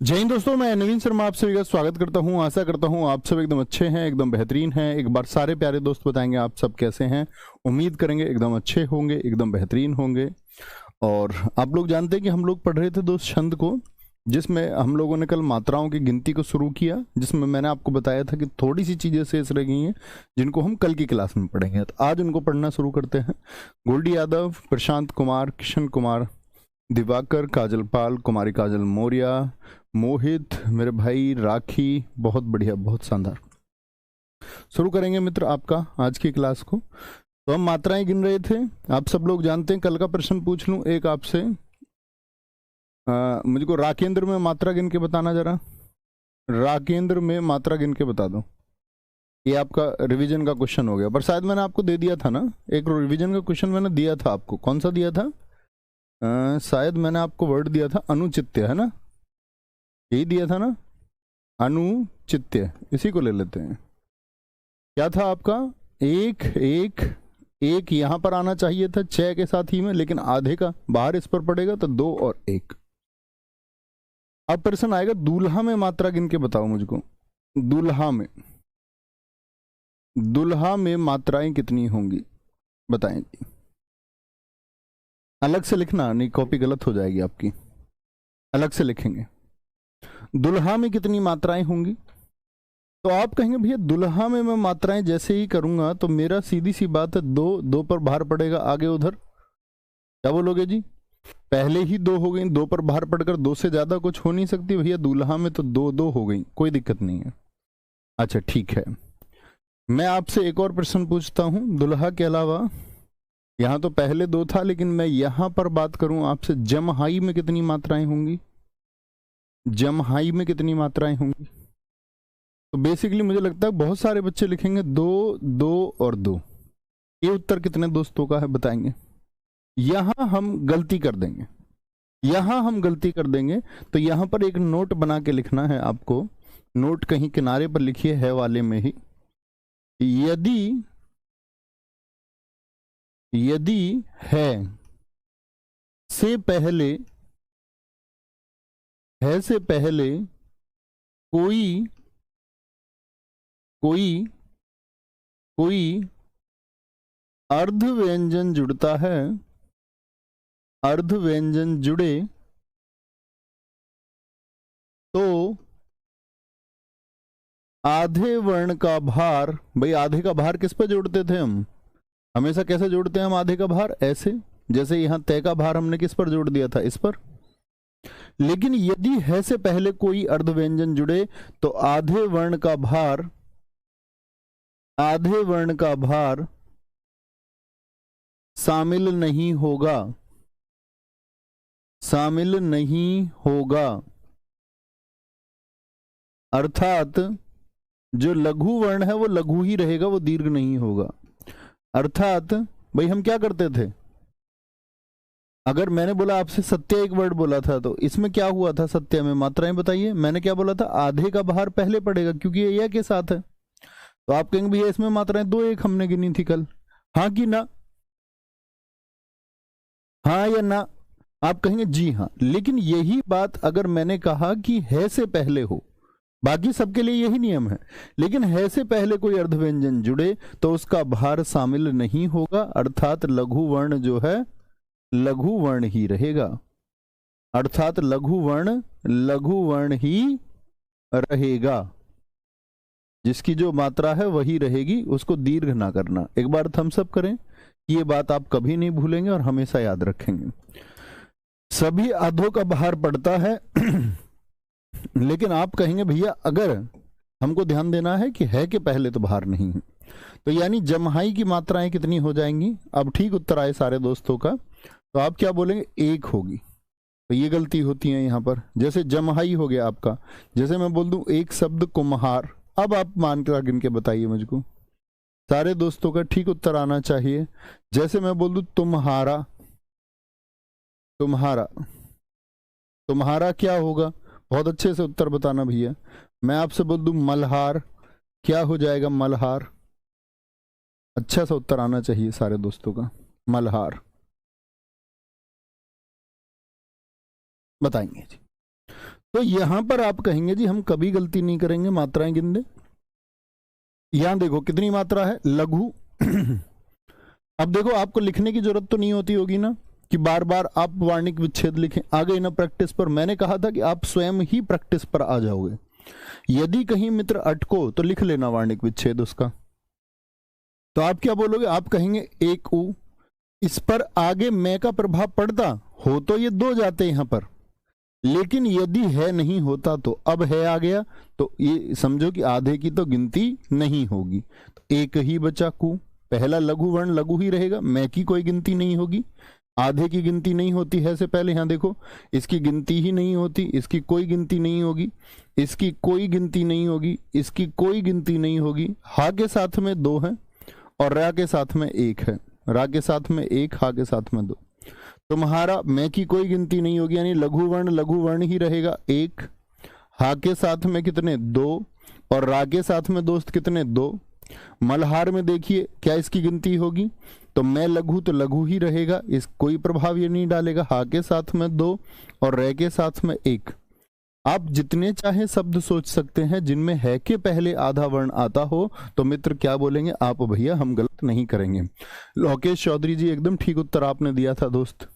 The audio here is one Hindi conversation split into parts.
जय हिंद दोस्तों, मैं नवीन शर्मा आप सभी का स्वागत करता हूं। आशा करता हूं आप सब एकदम अच्छे हैं, एकदम बेहतरीन हैं। एक बार सारे प्यारे दोस्त बताएंगे आप सब कैसे हैं। उम्मीद करेंगे एकदम अच्छे होंगे, एकदम बेहतरीन होंगे। और आप लोग जानते हैं कि हम लोग पढ़ रहे थे दोस्त छंद को, जिसमें हम लोगों ने कल मात्राओं की गिनती को शुरू किया, जिसमें मैंने आपको बताया था कि थोड़ी सी चीज़ें शेष रह गई हैं जिनको हम कल की क्लास में पढ़ेंगे। तो आज उनको पढ़ना शुरू करते हैं। गोल्डी यादव, प्रशांत कुमार, किशन कुमार, दिवाकर, काजल पाल, कुमारी काजल मौर्य, मोहित, मेरे भाई राखी, बहुत बढ़िया, बहुत शानदार। शुरू करेंगे मित्र आपका आज की क्लास को। तो हम मात्राएं गिन रहे थे। आप सब लोग जानते हैं, कल का प्रश्न पूछ लूं एक आपसे। मुझको राकेंद्र में मात्रा गिन के बताना जरा। राकेंद्र में मात्रा गिन के बता दो। ये आपका रिवीजन का क्वेश्चन हो गया, पर शायद मैंने आपको दे दिया था ना, एक रिवीजन का क्वेश्चन मैंने दिया था आपको। कौन सा दिया था? शायद मैंने आपको वर्ड दिया था अनुचित्य, है ना? यही दिया था ना, अनुचित्य। इसी को ले लेते हैं। क्या था आपका? एक एक एक यहां पर आना चाहिए था 6 के साथ ही में, लेकिन आधे का बाहर इस पर पड़ेगा तो 2 और 1। अब प्रश्न आएगा दूल्हा में मात्रा गिन के बताओ मुझको। दूल्हा में मात्राएं कितनी होंगी बताएं जी। अलग से लिखना, नहीं कॉपी गलत हो जाएगी आपकी। अलग से लिखेंगे। दुल्हा में कितनी मात्राएं होंगी? तो आप कहेंगे भैया दुल्हा में मैं मात्राएं जैसे ही करूंगा तो मेरा सीधी सी बात है, 2 पर भार पड़ेगा आगे उधर। क्या बोलोगे जी? पहले ही 2 हो गई, 2 पर भार पड़कर 2 से ज्यादा कुछ हो नहीं सकती भैया। दूल्हा में तो 2 हो गई, कोई दिक्कत नहीं है। अच्छा ठीक है, मैं आपसे एक और प्रश्न पूछता हूं। दुल्हा के अलावा यहां तो पहले 2 था, लेकिन मैं यहां पर बात करूं आपसे, जमहाई में कितनी मात्राएं होंगी? जमहाई में कितनी मात्राएं होंगी? तो बेसिकली मुझे लगता है बहुत सारे बच्चे लिखेंगे 2 2 और 2। ये उत्तर कितने दोस्तों का है बताएंगे? यहां हम गलती कर देंगे, तो यहां पर एक नोट बना के लिखना है आपको। नोट कहीं किनारे पर लिखिए, है वाले में ही। यदि है से पहले कोई कोई कोई अर्ध व्यंजन जुड़ता है, अर्ध व्यंजन जुड़े तो आधे वर्ण का भार। भाई आधे का भार किस पर जोड़ते थे हम? हमेशा कैसे जोड़ते हैं हम आधे का भार? ऐसे, जैसे यहां तय का भार हमने किस पर जोड़ दिया था? इस पर। लेकिन यदि है से पहले कोई अर्ध व्यंजन जुड़े तो आधे वर्ण का भार शामिल नहीं होगा। अर्थात जो लघु वर्ण है वो लघु ही रहेगा, वो दीर्घ नहीं होगा। अर्थात भाई हम क्या करते थे, अगर मैंने बोला आपसे सत्य एक वर्ड बोला था, तो इसमें क्या हुआ था? सत्य में मात्राएं बताइए। मैंने क्या बोला था? आधे का भार पहले पड़ेगा, क्योंकि ये या के साथ है। तो आप कहेंगे भैया इसमें मात्राएं 2 1 हमने गिनी थी कल, हाँ कि ना? हाँ या ना? आप कहेंगे जी हाँ। लेकिन यही बात अगर मैंने कहा कि है से पहले हो, बाकी सबके लिए यही नियम है, लेकिन है से पहले कोई अर्ध व्यंजन जुड़े तो उसका भार शामिल नहीं होगा। अर्थात लघु वर्ण जो है लघु वर्ण ही रहेगा। अर्थात लघु वर्ण ही रहेगा। जिसकी जो मात्रा है वही रहेगी, उसको दीर्घ ना करना। एक बार थम्स अप करें, ये बात आप कभी नहीं भूलेंगे और हमेशा याद रखेंगे। सभी आधों का भार पड़ता है लेकिन आप कहेंगे भैया अगर हमको ध्यान देना है कि है के पहले तो भार नहीं है, तो यानी जमहाई की मात्राएं कितनी हो जाएंगी? अब ठीक उत्तर आए सारे दोस्तों का। तो आप क्या बोलेंगे? 1 होगी। तो ये गलती होती है यहां पर। जैसे जमहाई हो गया आपका, जैसे मैं बोल दूं एक शब्द कुम्हार। अब आप मान कर गिन के बताइए मुझको, सारे दोस्तों का ठीक उत्तर आना चाहिए। जैसे मैं बोल दूं तुम्हारा, तुम्हारा क्या होगा? बहुत अच्छे से उत्तर बताना भैया। मैं आपसे बोल दूं मल्हार, क्या हो जाएगा? मल्हार। अच्छा सा उत्तर आना चाहिए सारे दोस्तों का, मल्हार। बताएंगे जी। तो यहां पर आप कहेंगे जी हम कभी गलती नहीं करेंगे मात्राएं गिनने। यहां देखो कितनी मात्रा है, लघु। अब देखो आपको लिखने की जरूरत तो नहीं होती होगी ना कि बार बार आप वार्णिक विच्छेद लिखें। आ गई ना प्रैक्टिस पर। मैंने कहा था कि आप स्वयं ही प्रैक्टिस पर आ जाओगे। यदि कहीं मित्र अटको तो लिख लेना वार्णिक विच्छेद उसका। तो आप क्या बोलोगे, आप कहेंगे एक उ, इस पर आगे मैं का प्रभाव पड़ता हो तो ये दो जाते यहां पर, लेकिन यदि है नहीं होता तो अब है आ गया, तो ये समझो कि आधे की तो गिनती नहीं होगी। तो एक ही बचा कु, पहला लघु वर्ण लघु ही रहेगा, मैं की कोई गिनती नहीं होगी, आधे की गिनती नहीं होती है से पहले। यहां देखो इसकी गिनती ही नहीं होती, इसकी कोई गिनती नहीं होगी, इसकी कोई गिनती नहीं होगी, इसकी कोई गिनती नहीं होगी। हा के साथ में दो है और रा के साथ में एक है, रा के साथ में एक, हा के साथ में दो। तुम्हारा मैं की कोई गिनती नहीं होगी, यानी लघु वर्ण ही रहेगा एक। हा के साथ में कितने, दो, और रा के साथ में दोस्त कितने, दो। मल्हार में देखिए क्या इसकी गिनती होगी, तो मैं लघु तो लघु ही रहेगा, इस कोई प्रभाव ये नहीं डालेगा। हा के साथ में दो और रे के साथ में एक। आप जितने चाहे शब्द सोच सकते हैं जिनमें है के पहले आधा वर्ण आता हो, तो मित्र क्या बोलेंगे, आप भैया हम गलत नहीं करेंगे। लोकेश चौधरी जी एकदम ठीक उत्तर आपने दिया था दोस्त।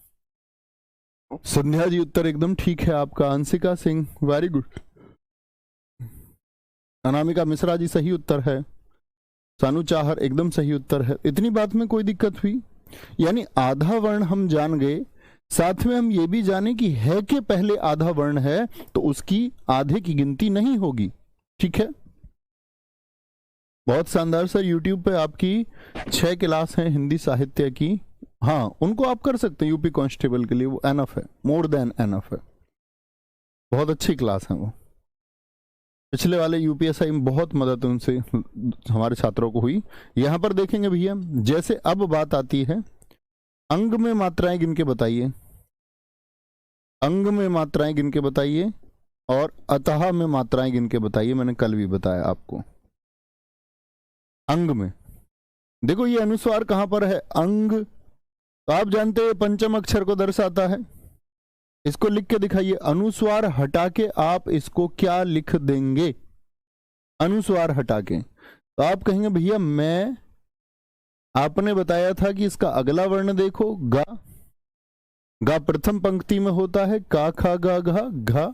संध्या जी उत्तर एकदम ठीक है आपका। Anshika Singh very good. अनामिका मिश्रा जी सही उत्तर है। सानू चाहर एकदम सही उत्तर है। इतनी बात में कोई दिक्कत हुई, यानी आधा वर्ण हम जान गए, साथ में हम ये भी जाने कि है के पहले आधा वर्ण है तो उसकी आधे की गिनती नहीं होगी। ठीक है, बहुत शानदार सर। यूट्यूब पे आपकी 6 क्लास हैं हिंदी साहित्य की, हाँ उनको आप कर सकते हैं यूपी कांस्टेबल के लिए, वो एनफ है, मोर देन एनफ है, बहुत अच्छी क्लास है वो। पिछले वाले यूपीएसआई में बहुत मदद उनसे हमारे छात्रों को हुई। यहां पर देखेंगे भैया, जैसे अब बात आती है अंग में मात्राएं गिन के बताइए, अंग में मात्राएं गिन के बताइए, और अतः में मात्राएं गिन के बताइए। मैंने कल भी बताया आपको। अंग में देखो ये अनुस्वार कहां पर है, अंग, तो आप जानते हैं पंचम अक्षर को दर्शाता है। इसको लिख के दिखाइए, अनुस्वार हटा के आप इसको क्या लिख देंगे, अनुस्वार हटा के। तो आप कहेंगे भैया मैं, आपने बताया था कि इसका अगला वर्ण देखो गा, गा प्रथम पंक्ति में होता है, का खा गा घा, घा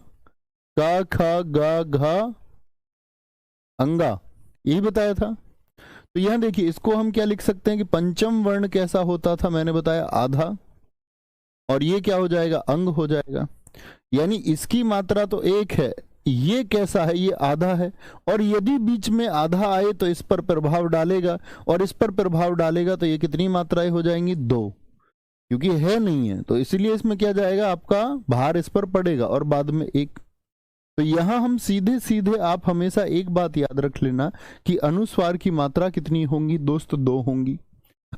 का खा गा घा अंगा, यही बताया था। तो यहां देखिए इसको हम क्या लिख सकते हैं कि पंचम वर्ण कैसा होता था, मैंने बताया आधा, और ये क्या हो जाएगा, अंग हो जाएगा। यानी इसकी मात्रा तो एक है, ये कैसा है, ये आधा है, और यदि बीच में आधा आए तो इस पर प्रभाव डालेगा, और इस पर प्रभाव डालेगा तो ये कितनी मात्राएं हो जाएंगी, दो, क्योंकि है नहीं है तो इसलिए इसमें क्या जाएगा, आपका भार इस पर पड़ेगा और बाद में एक। तो यहां हम सीधे सीधे, आप हमेशा एक बात याद रख लेना कि अनुस्वार की मात्रा कितनी होंगी दोस्त, दो होंगी।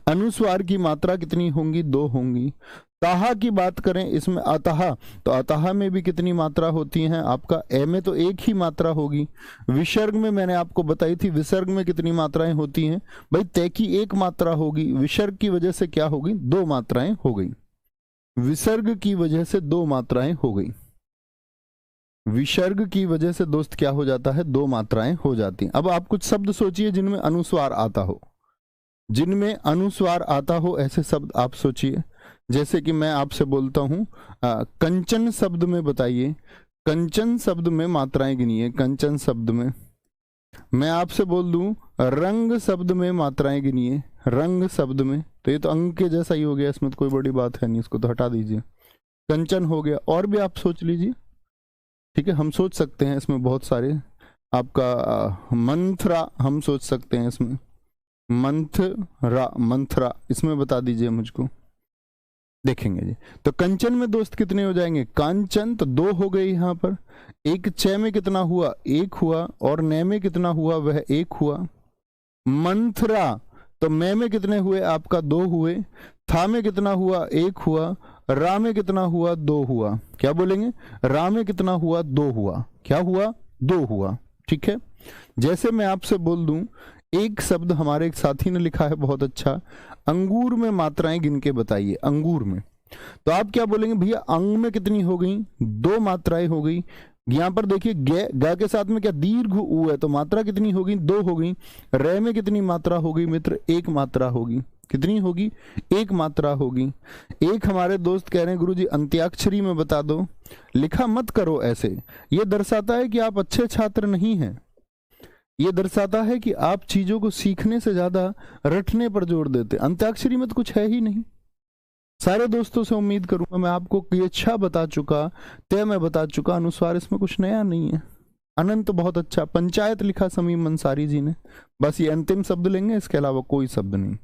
अनुस्वार की मात्रा कितनी होंगी, दो होंगी। ताहा की बात करें इसमें अतः, तो अतः में भी कितनी मात्रा होती हैं, आपका ए में तो एक ही मात्रा होगी। विसर्ग में मैंने आपको बताई थी, विसर्ग में कितनी मात्राएं होती हैं भाई, तय की एक मात्रा होगी, विसर्ग की वजह से क्या होगी, दो मात्राएं हो गई, विसर्ग की वजह से दो मात्राएं हो गई, विसर्ग की वजह से दोस्त क्या हो जाता है, दो मात्राएं हो जाती हैं। अब आप कुछ शब्द सोचिए जिनमें अनुस्वार आता हो, जिनमें अनुस्वार आता हो ऐसे शब्द आप सोचिए। जैसे कि मैं आपसे बोलता हूं कंचन शब्द में बताइए, कंचन शब्द में मात्राएं गिनिए, कंचन शब्द में। मैं आपसे बोल दूं रंग शब्द में मात्राएं गिनिए, रंग शब्द में, तो ये तो अंग के जैसा ही हो गया, इसमें तो कोई बड़ी बात है नहीं, इसको तो हटा दीजिए। कंचन हो गया, और भी आप सोच लीजिए, ठीक है, हम सोच सकते हैं इसमें बहुत सारे। आपका मंथरा हम सोच सकते हैं इसमें, मंथरा, मंथरा, इसमें बता दीजिए मुझको, देखेंगे जी। तो कंचन में दोस्त कितने हो जाएंगे, कांचन, तो दो हो गए यहां पर। एक च में कितना हुआ, एक हुआ, और न में कितना हुआ, वह एक हुआ। मंथरा, तो मैं में कितने हुए, आपका दो हुए। था में कितना हुआ, एक हुआ। रा में कितना हुआ, दो हुआ। क्या बोलेंगे, रा में कितना हुआ, दो हुआ। क्या हुआ, दो हुआ। ठीक है, जैसे मैं आपसे बोल दूं, एक शब्द हमारे एक साथी ने लिखा है बहुत अच्छा, अंगूर में मात्राएं गिन के बताइए, अंगूर में। तो आप क्या बोलेंगे भैया, अंग में कितनी हो गई, दो मात्राएं हो गई, यहां पर देखिए ग के साथ में क्या दीर्घ उ है, तो मात्रा कितनी होगी? 2 हो गई। रे में कितनी मात्रा होगी मित्र? 1 मात्रा होगी। कितनी होगी? 1 मात्रा होगी। एक हमारे दोस्त कह रहे हैं गुरुजी अंत्याक्षरी में बता दो। लिखा मत करो ऐसे, ये दर्शाता है कि आप अच्छे छात्र नहीं हैं। ये दर्शाता है कि आप चीजों को सीखने से ज्यादा रटने पर जोर देते। अंत्याक्षरी में तो कुछ है ही नहीं। सारे दोस्तों से उम्मीद करूंगा मैं आपको ये अच्छा बता चुका, तय मैं बता चुका, अनुस्वार इसमें कुछ नया नहीं है। अनंत बहुत अच्छा। पंचायत लिखा समीम अंसारी जी ने, बस ये अंतिम शब्द लेंगे, इसके अलावा कोई शब्द नहीं।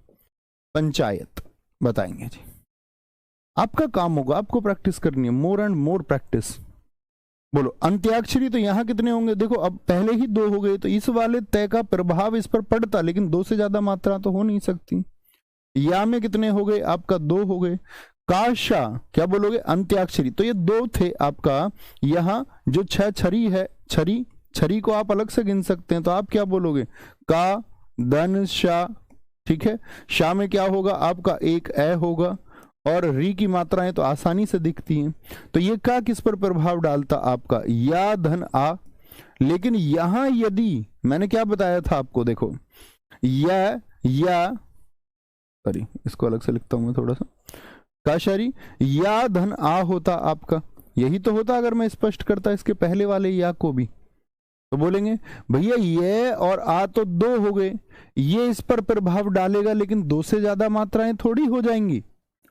पंचायत बताएंगे जी। आपका काम होगा, आपको प्रैक्टिस करनी है, मोर एंड मोर प्रैक्टिस। बोलो अंत्याक्षरी तो यहां कितने होंगे? देखो अब पहले ही 2 हो गए, तो इस वाले तय का प्रभाव इस पर पड़ता, लेकिन 2 से ज्यादा मात्रा तो हो नहीं सकती। या में कितने हो गए? आपका 2 हो गए। काशा क्या बोलोगे? अंत्याक्षरी, तो ये 2 थे आपका। यहां जो 6 छरी है, छरी को आप अलग से गिन सकते हैं, तो आप क्या बोलोगे? का धन शा। ठीक है, शा में क्या होगा? आपका 1 ए होगा, और री की मात्राएं तो आसानी से दिखती हैं। तो ये का किस पर प्रभाव डालता? आपका या धन आ। लेकिन यहां यदि मैंने क्या बताया था आपको, देखो या सॉरी इसको अलग से लिखता हूं मैं थोड़ा सा। काशारी या धन आ होता आपका, यही तो होता अगर मैं स्पष्ट करता इसके पहले वाले या को भी। तो बोलेंगे भैया ये और आ तो 2 हो गए, ये इस पर प्रभाव डालेगा, लेकिन 2 से ज्यादा मात्राएं थोड़ी हो जाएंगी।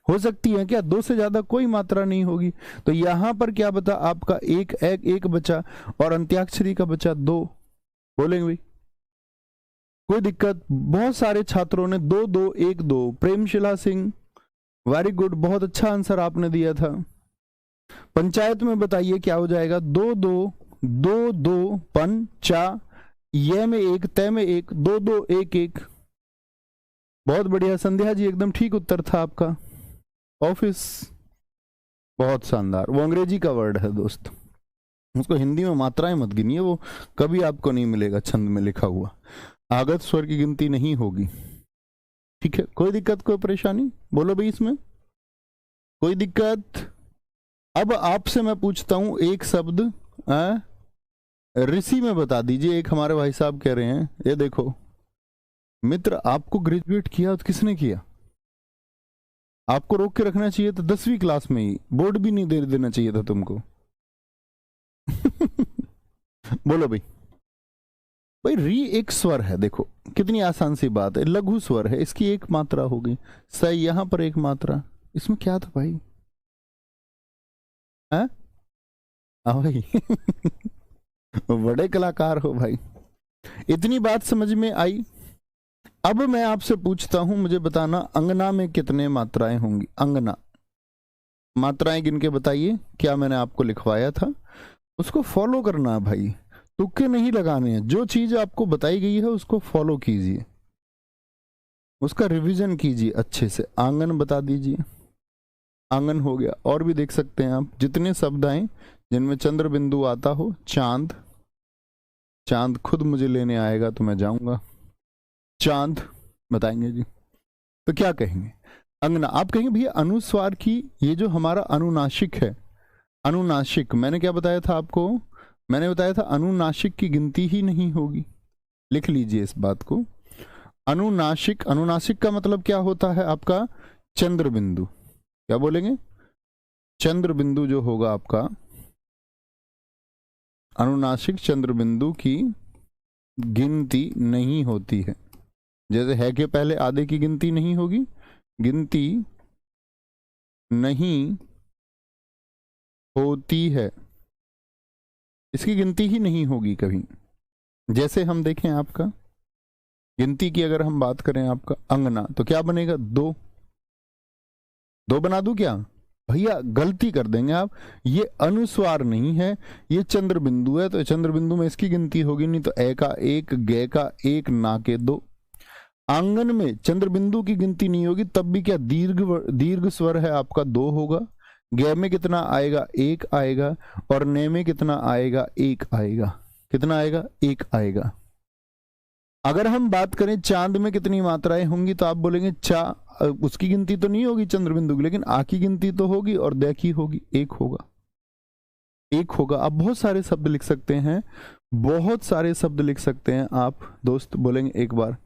हो सकती है क्या? 2 से ज्यादा कोई मात्रा नहीं होगी। तो यहां पर क्या बता? आपका एक बचा, और अंत्याक्षरी का बचा 2। बोलेंगे भाई कोई दिक्कत? बहुत सारे छात्रों ने 2 2 1 2। प्रेमशिला सिंह वेरी गुड, बहुत अच्छा आंसर आपने दिया था। पंचायत में बताइए क्या हो जाएगा? 2 2 2 2 पंचा, ये में 1 तय में 1, 2 2 1 1। बहुत बढ़िया संध्या जी, एकदम ठीक उत्तर था आपका। ऑफिस बहुत शानदार, वो अंग्रेजी का वर्ड है दोस्त, उसको हिंदी में मात्राएं मत गिनिए, वो कभी आपको नहीं मिलेगा छंद में लिखा हुआ। आगत स्वर की गिनती नहीं होगी। ठीक है, कोई दिक्कत कोई परेशानी? बोलो भाई इसमें कोई दिक्कत? अब आपसे मैं पूछता हूं एक शब्द ऋषि में बता दीजिए। एक हमारे भाई साहब कह रहे हैं, ये देखो मित्र आपको ग्रेजुएट किया तो किसने किया? आपको रोक के रखना चाहिए था 10वीं क्लास में ही, बोर्ड भी नहीं दे देना चाहिए था तुमको। बोलो भाई री एक स्वर है, देखो कितनी आसान सी बात है, लघु स्वर है, इसकी 1 मात्रा होगी। सही, यहां पर 1 मात्रा, इसमें क्या था भाई? हाँ भाई बड़े कलाकार हो भाई, इतनी बात समझ में आई। अब मैं आपसे पूछता हूं, मुझे बताना अंगना में कितने मात्राएं होंगी? अंगना, मात्राएं गिन के बताइए। क्या मैंने आपको लिखवाया था उसको फॉलो करना है भाई, तुक्के नहीं लगाने हैं। जो चीज आपको बताई गई है उसको फॉलो कीजिए, उसका रिवीजन कीजिए अच्छे से। आंगन बता दीजिए, आंगन हो गया। और भी देख सकते हैं आप जितने शब्द आए जिनमें चंद्र बिंदु आता हो। चांद, चांद खुद मुझे लेने आएगा तो मैं जाऊंगा। चांद बताएंगे जी, तो क्या कहेंगे? अंगना। आप कहेंगे भैया अनुस्वार की, ये जो हमारा अनुनासिक है, अनुनासिक मैंने क्या बताया था आपको? मैंने बताया था अनुनासिक की गिनती ही नहीं होगी। लिख लीजिए इस बात को। अनुनासिक, अनुनासिक का मतलब क्या होता है आपका? चंद्र बिंदु। क्या बोलेंगे? चंद्र बिंदु जो होगा आपका अनुनासिक, चंद्र बिंदु की गिनती नहीं होती है। जैसे है के पहले आधे की गिनती नहीं होगी, गिनती नहीं होती है, इसकी गिनती ही नहीं होगी कभी। जैसे हम देखें आपका गिनती की अगर हम बात करें आपका अंगना, तो क्या बनेगा? 2 2 बना दूं क्या? भैया गलती कर देंगे आप, ये अनुस्वार नहीं है, ये चंद्र बिंदु है, तो चंद्र बिंदु में इसकी गिनती होगी नहीं। तो ए का 1, गे का 1, ना के 2। आंगन में चंद्र बिंदु की गिनती नहीं होगी, तब भी क्या दीर्घ स्वर है आपका 2 होगा। गे में कितना आएगा? 1 आएगा। और ने में कितना आएगा? 1 आएगा। कितना आएगा? 1 आएगा। अगर हम बात करें चांद में कितनी मात्राएं होंगी, तो आप बोलेंगे उसकी गिनती तो नहीं होगी चंद्र बिंदु की, लेकिन आ की गिनती तो होगी, और दे की होगी, 1 होगा। एक होगा। आप बहुत सारे शब्द लिख सकते हैं, बहुत सारे शब्द लिख सकते हैं। आप दोस्त बोलेंगे एक बार,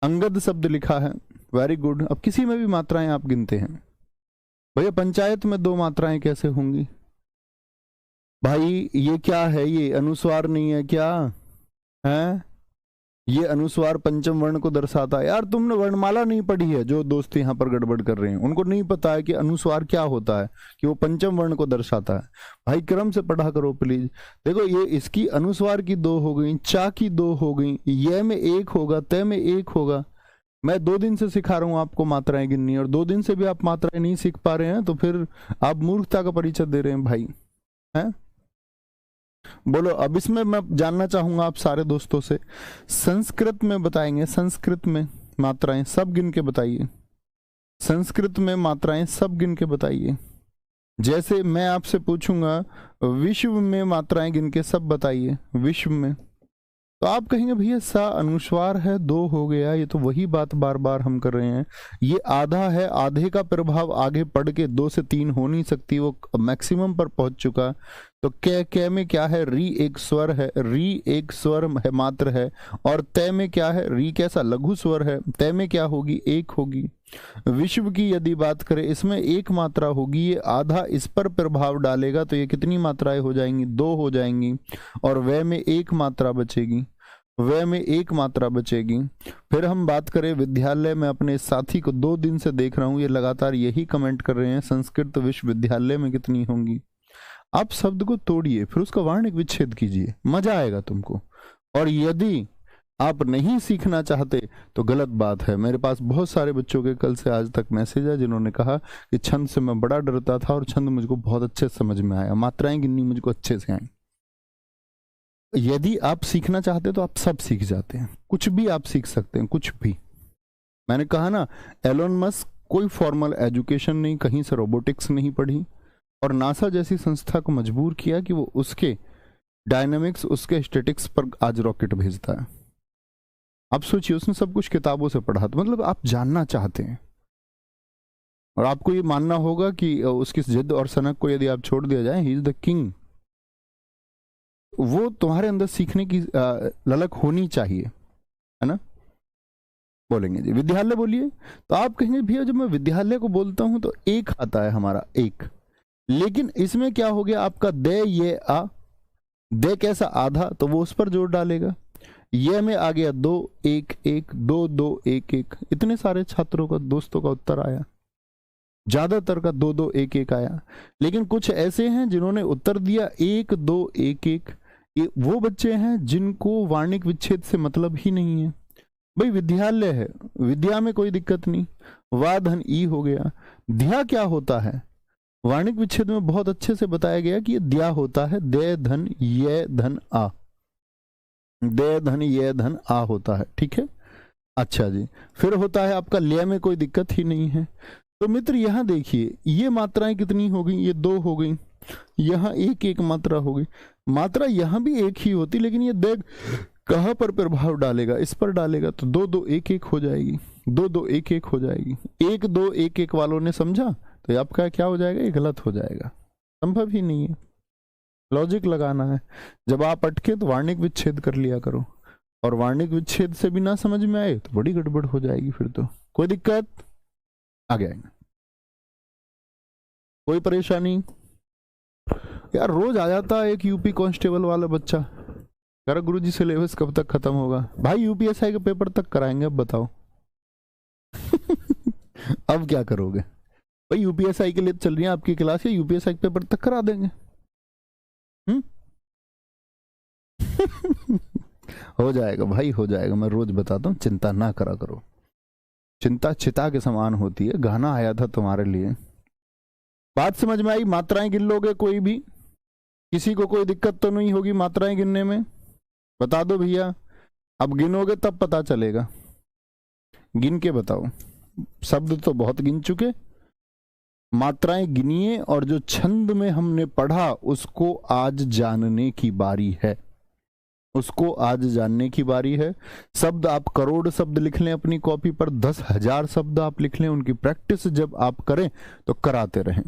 अंगद शब्द लिखा है, वेरी गुड। अब किसी में भी मात्राएं आप गिनते हैं। भैया पंचायत में 2 मात्राएं कैसे होंगी? भाई ये क्या है, ये अनुस्वार नहीं है क्या है? ये अनुस्वार पंचम वर्ण को दर्शाता है। यार तुमने वर्णमाला नहीं पढ़ी है। जो दोस्त यहाँ पर गड़बड़ कर रहे हैं उनको नहीं पता है कि अनुस्वार क्या होता है, कि वो पंचम वर्ण को दर्शाता है। भाई क्रम से पढ़ा करो प्लीज। देखो ये इसकी अनुस्वार की 2 हो गई, चा की 2 हो गई, ये में 1 होगा, तय में 1 होगा। मैं 2 दिन से सिखा रहा हूँ आपको मात्राएं गिननी, और 2 दिन से भी आप मात्राएं नहीं सीख पा रहे हैं, तो फिर आप मूर्खता का परिचय दे रहे हैं भाई, हैं? बोलो। अब इसमें मैं जानना चाहूंगा आप सारे दोस्तों से, संस्कृत में बताएंगे, संस्कृत में मात्राएं सब गिन के बताइए, संस्कृत में मात्राएं सब गिन के बताइए। जैसे मैं आपसे पूछूंगा विश्व में मात्राएं गिन के सब बताइए, विश्व में, तो आप कहेंगे भैया सा अनुस्वार है, 2 हो गया। ये तो वही बात बार बार हम कर रहे हैं। ये आधा है, आधे का प्रभाव आगे पढ़ के 2 से 3 हो नहीं सकती, वो मैक्सिमम पर पहुंच चुका। तो कै में क्या है, री एक स्वर है, री एक स्वर है, मात्र है। और तय में क्या है, री कैसा लघु स्वर है, तय में क्या होगी, 1 होगी। विश्व की यदि बात करें, इसमें 1 मात्रा होगी, ये आधा इस पर प्रभाव डालेगा, तो ये कितनी मात्राएं हो जाएंगी, 2 हो जाएंगी। और वह में 1 मात्रा बचेगी, वह में 1 मात्रा बचेगी। फिर हम बात करें विद्यालय में, अपने साथी को 2 दिन से देख रहा हूं, ये लगातार यही कमेंट कर रहे हैं, संस्कृत विश्वविद्यालय में कितनी होंगी। आप शब्द को तोड़िए, फिर उसका वर्णिक विच्छेद कीजिए, मजा आएगा तुमको। और यदि आप नहीं सीखना चाहते तो गलत बात है। मेरे पास बहुत सारे बच्चों के कल से आज तक मैसेज है जिन्होंने कहा कि छंद से मैं बड़ा डरता था और छंद मुझको बहुत अच्छे से समझ में आया, मात्राएं गिननी मुझको अच्छे से आई। यदि आप सीखना चाहते तो आप सब सीख जाते हैं, कुछ भी आप सीख सकते हैं, कुछ भी। मैंने कहा ना, एलोन मस्क कोई फॉर्मल एजुकेशन नहीं, कहीं से रोबोटिक्स नहीं पढ़ी, और नासा जैसी संस्था को मजबूर किया कि वो उसके डायनामिक्स, उसके स्टैटिक्स पर आज रॉकेट भेजता है। आप सोचिए, उसने सब कुछ किताबों से पढ़ा। तो मतलब आप जानना चाहते हैं, और आपको ये मानना होगा कि उसकी जिद और सनक को यदि आप छोड़ दिया जाए, ही इज द किंग। वो तुम्हारे अंदर सीखने की ललक होनी चाहिए, है ना? बोलेंगे जी विद्यालय बोलिए, तो आप कहेंगे भैया जब मैं विद्यालय को बोलता हूं तो 1 आता है हमारा, 1। लेकिन इसमें क्या हो गया आपका, दे ये आ, दे कैसा आधा, तो वो उस पर जोर डालेगा। ये में आ गया 2 1 1 2 2 1 1। इतने सारे छात्रों का, दोस्तों का उत्तर आया, ज्यादातर का 2 2 1 1 आया। लेकिन कुछ ऐसे हैं जिन्होंने उत्तर दिया 1 2 1 1। ये वो बच्चे हैं जिनको वार्णिक विच्छेद से मतलब ही नहीं है। भाई विद्यालय है, विद्या में कोई दिक्कत नहीं, वा धन ई हो गया। ध्या क्या होता है, वार्णिक विच्छेद में बहुत अच्छे से बताया गया कि ये द्या होता है, दे धन ये धन आ, दे धन ये धन आ होता है, ठीक है। अच्छा जी, फिर होता है आपका लय में कोई दिक्कत ही नहीं है। तो मित्र यहां देखिए, ये मात्राएं कितनी हो गई, ये 2 हो गई, यहाँ 1 1 मात्रा हो गई। मात्रा यहाँ भी 1 ही होती, लेकिन ये देख कहां पर प्रभाव डालेगा, इस पर डालेगा, तो 2 2 1 1 हो जाएगी, 2 2 1 1 हो जाएगी। 1 2 1 1 वालों ने समझा, तो आपका क्या हो जाएगा, ये गलत हो जाएगा, संभव ही नहीं है। लॉजिक लगाना है। जब आप अटके तो वार्णिक विच्छेद कर लिया करो, और वार्णिक विच्छेद से भी ना समझ में आए तो बड़ी गड़बड़ हो जाएगी। फिर तो कोई दिक्कत, आगे आएंगे, कोई परेशानी। यार रोज आ जाता है एक यूपी कांस्टेबल वाला बच्चा, कह रहा गुरुजी सिलेबस कब तक खत्म होगा। भाई यूपीएसआई के पेपर तक कराएंगे, अब बताओ। अब क्या करोगे भाई, यूपीएसआई के लिए चल रही है आपकी क्लास, या यूपीएसआई के पेपर तक करा देंगे। हो जाएगा भाई, हो जाएगा, मैं रोज बताता हूँ, चिंता ना करा करो। चिंता चिता के समान होती है, गाना आया था तुम्हारे लिए। बात समझ में आई? मात्राएं गिन लोगे कोई भी, किसी को कोई दिक्कत तो नहीं होगी मात्राएं गिनने में? बता दो भैया, अब गिनोगे तब पता चलेगा, गिन के बताओ। शब्द तो बहुत गिन चुके, मात्राएं गिनिए, और जो छंद में हमने पढ़ा उसको आज जानने की बारी है, उसको आज जानने की बारी है। शब्द आप करोड़ शब्द लिख लें अपनी कॉपी पर, 10,000 शब्द आप लिख लें, उनकी प्रैक्टिस जब आप करें तो कराते रहें।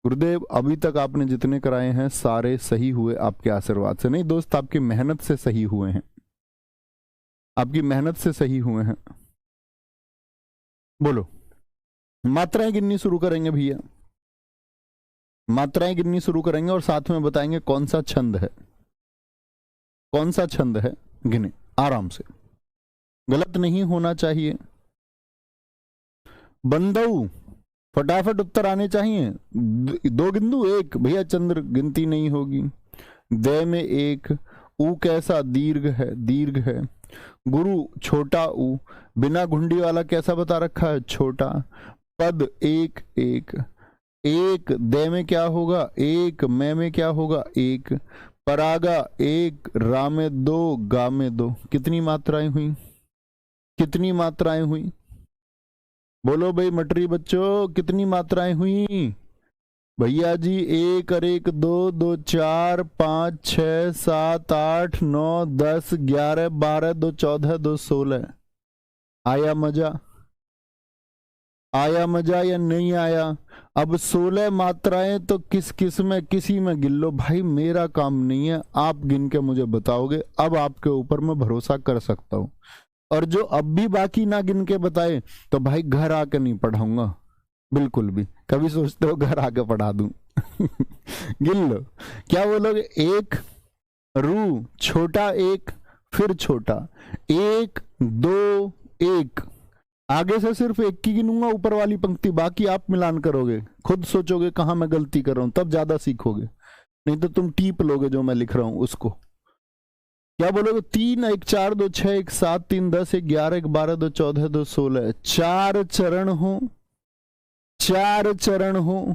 गुरुदेव अभी तक आपने जितने कराए हैं सारे सही हुए आपके आशीर्वाद से। नहीं दोस्त, आपकी मेहनत से सही हुए हैं, आपकी मेहनत से सही हुए हैं। बोलो, मात्राएं गिननी शुरू करेंगे भैया, मात्राएं गिननी शुरू करेंगे और साथ में बताएंगे कौन सा छंद है, कौन सा छंद है। गिने आराम से, गलत नहीं होना चाहिए। बंदऊ फटाफट उत्तर आने चाहिए। दो बिंदु एक भैया, चंद्र गिनती नहीं होगी। दे में एक, ऊ कैसा दीर्घ है, दीर्घ है। गुरु छोटा ऊ, बिना घुंडी वाला कैसा बता रखा है, छोटा। पद एक एक, एक दे में क्या होगा, एक मैं में क्या होगा, एक। परागा एक, रा में दो, गा में दो। कितनी मात्राएं हुई, कितनी मात्राएं हुई? बोलो भाई मटरी बच्चों, कितनी मात्राएं हुई? भैया जी एक और एक दो, दो चार, 5 6 7 8 9 10 11 12 2 14 2 16। आया मजा, आया मजा या नहीं आया? अब 16 मात्राएं तो किस किस में, किसी में गिन लो भाई, मेरा काम नहीं है, आप गिन के मुझे बताओगे। अब आपके ऊपर मैं भरोसा कर सकता हूं। और जो अब भी बाकी ना गिन के बताए तो भाई घर आके नहीं पढ़ाऊंगा बिल्कुल भी। कभी सोचते हो घर आके पढ़ा दूं? गिन लो, क्या बोलोगे? एक रू, छोटा एक, फिर छोटा, एक दो एक। आगे से सिर्फ एक की गिनूंगा, ऊपर वाली पंक्ति, बाकी आप मिलान करोगे, खुद सोचोगे कहां मैं गलती कर रहा हूं, तब ज्यादा सीखोगे। नहीं तो तुम टीप लोगे जो मैं लिख रहा हूं उसको। क्या बोलोगे? 3 1 4 2 6 1 7 3 10 1 11 1 12 2 14 2 16। 4 चरण हो, 4 चरण हो,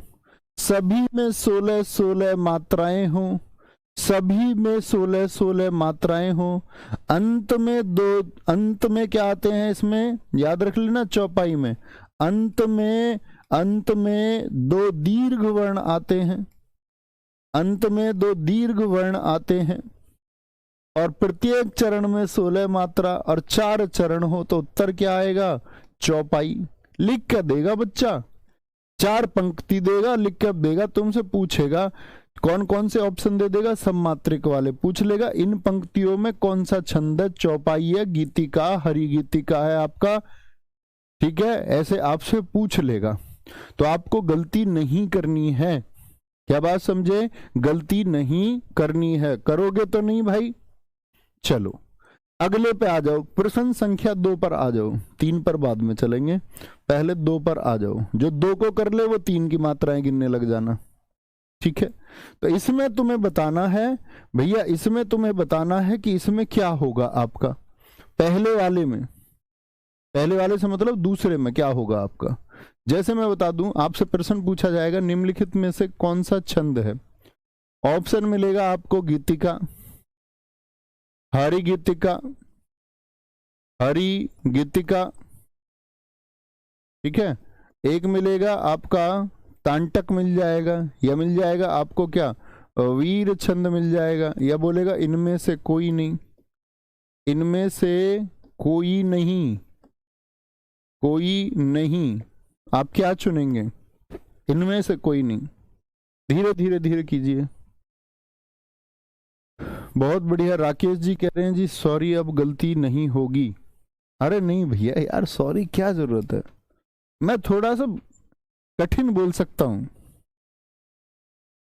सभी में 16 16 मात्राएं हो, सभी में 16 16 मात्राएं हो। अंत में दो, अंत में क्या आते हैं इसमें, याद रख लेना चौपाई में। अंत में, अंत में 2 दीर्घ वर्ण आते हैं, अंत में 2 दीर्घ वर्ण आते हैं। और प्रत्येक चरण में 16 मात्रा और 4 चरण हो तो उत्तर क्या आएगा? चौपाई। लिख कर देगा बच्चा, 4 पंक्ति देगा, लिख कर देगा, तुमसे पूछेगा कौन कौन से ऑप्शन दे देगा, सब मात्रिक वाले पूछ लेगा। इन पंक्तियों में कौन सा छंद है, चौपाई है, गीतिका, हरि गीतिका है आपका, ठीक है, ऐसे आपसे पूछ लेगा। तो आपको गलती नहीं करनी है, क्या बात समझे? गलती नहीं करनी है। करोगे तो नहीं भाई। चलो अगले पे आ जाओ, प्रश्न संख्या 2 पर आ जाओ, 3 पर बाद में चलेंगे, पहले 2 पर आ जाओ। जो 2 को कर ले वो 3 की मात्राएं गिनने लग जाना, ठीक है। तो इसमें तुम्हें बताना है भैया, इसमें तुम्हें बताना है कि इसमें क्या होगा आपका। पहले वाले में, पहले वाले से मतलब दूसरे में क्या होगा आपका। जैसे मैं बता दूं, आपसे प्रश्न पूछा जाएगा निम्नलिखित में से कौन सा छंद है। ऑप्शन मिलेगा आपको गीतिका, हरि गीतिका, हरि गीतिका, ठीक है। एक मिलेगा आपका तांटक मिल जाएगा, या मिल जाएगा आपको क्या, वीर छंद मिल जाएगा, या बोलेगा इनमें से कोई नहीं, इनमें से कोई नहीं, कोई नहीं। आप क्या चुनेंगे? इनमें से कोई नहीं। धीरे धीरे धीरे कीजिए। बहुत बढ़िया। राकेश जी कह रहे हैं जी सॉरी अब गलती नहीं होगी। अरे नहीं भैया यार, सॉरी क्या जरूरत है, मैं थोड़ा सा कठिन बोल सकता हूं,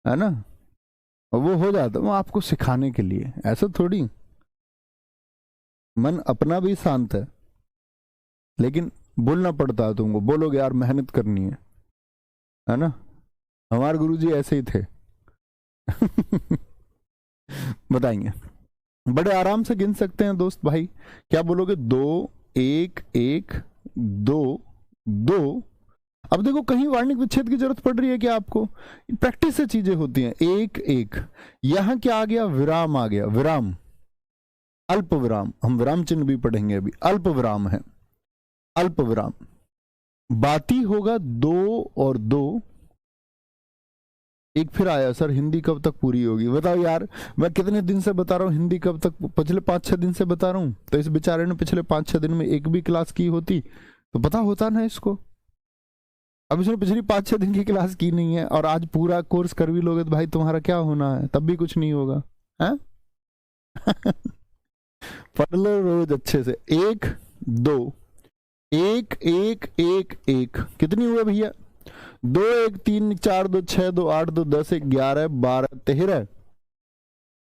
है ना, वो हो जाता है, वो आपको सिखाने के लिए, ऐसा थोड़ी। मन अपना भी शांत है लेकिन बोलना पड़ता है तुमको, बोलोगे यार मेहनत करनी है ना। हमारे गुरुजी ऐसे ही थे। बताएंगे, बड़े आराम से गिन सकते हैं दोस्त भाई। क्या बोलोगे? 2 1 1 2 2। अब देखो कहीं वार्णिक विच्छेद की जरूरत पड़ रही है क्या आपको? प्रैक्टिस से चीजें होती हैं। 1 1, यहां क्या आ गया? विराम आ गया, विराम, अल्प विराम। हम विराम चिन्ह भी पढ़ेंगे अभी। अल्प विराम है, अल्प विराम। बाती होगा 2 और 2। एक फिर आया सर हिंदी कब तक पूरी होगी? बताओ यार, मैं कितने दिन से बता रहा हूँ हिंदी कब तक, पिछले 5-6 दिन से बता रहा हूँ। तो इस बेचारे ने पिछले 5-6 दिन में एक भी क्लास की होती तो पता होता ना इसको। अब इसने पिछली 5-6 दिन की क्लास की नहीं है और आज पूरा कोर्स कर भी लोगे तो भाई तुम्हारा क्या होना है, तब भी कुछ नहीं होगा है? पढ़ लो रोज अच्छे से। 1 2 1 1 1 1 कितनी हुए भैया? 2 1 3 4 2 6 2 8 2 10 1 11 12 13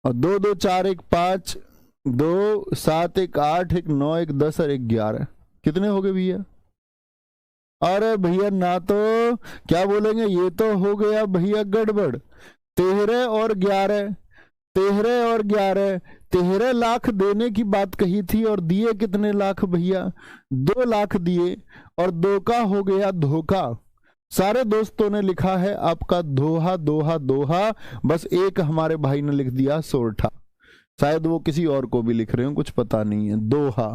और 2 2 4 1 5 2 7 1 8 1 9 1 10 और 1 11 कितने हो गए भैया? अरे भैया ना तो क्या बोलेंगे, ये तो हो गया भैया गड़बड़। 13 और 11 13 और 11 13 लाख देने की बात कही थी और दिए कितने लाख भैया? 2 लाख दिए और 2 का हो गया धोखा। सारे दोस्तों ने लिखा है आपका दोहा दोहा दोहा, बस एक हमारे भाई ने लिख दिया सोरठा। शायद वो किसी और को भी लिख रहे हो, कुछ पता नहीं है। दोहा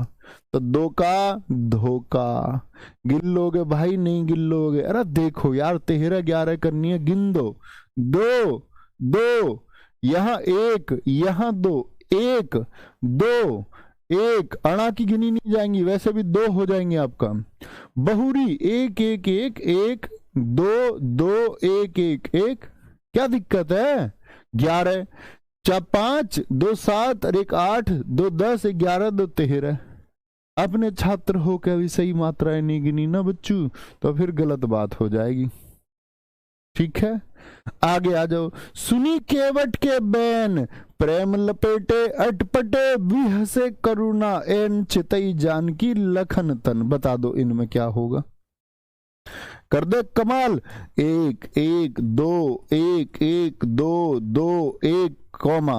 तो 2 का धोखा। गिन लोगे भाई? नहीं गिन लोगे? अरे देखो यार 13 11 करनी है, गिन दो। 2 2 यहाँ 1 यहाँ 2 1 2 1 अणा की गिनी नहीं जाएंगी, वैसे भी 2 हो जाएंगे आपका। बहुरी 1 1 1 1 2 2 1 1 1 क्या दिक्कत है? 11 4 5 2 7 और 1 8 2 10 11 2 13। अपने छात्र हो के अभी सही मात्राएं नहीं गिनी ना बच्चू, तो फिर गलत बात हो जाएगी। ठीक है, आगे आ जाओ। सुनी केवट के बैन, प्रेम लपेटे अटपटे, भी हसे करुणा एन चितई जानकी लखन तन। बता दो इनमें क्या होगा? कर दे कमाल। 1 1 2 1 1 2 2 1 कॉमा।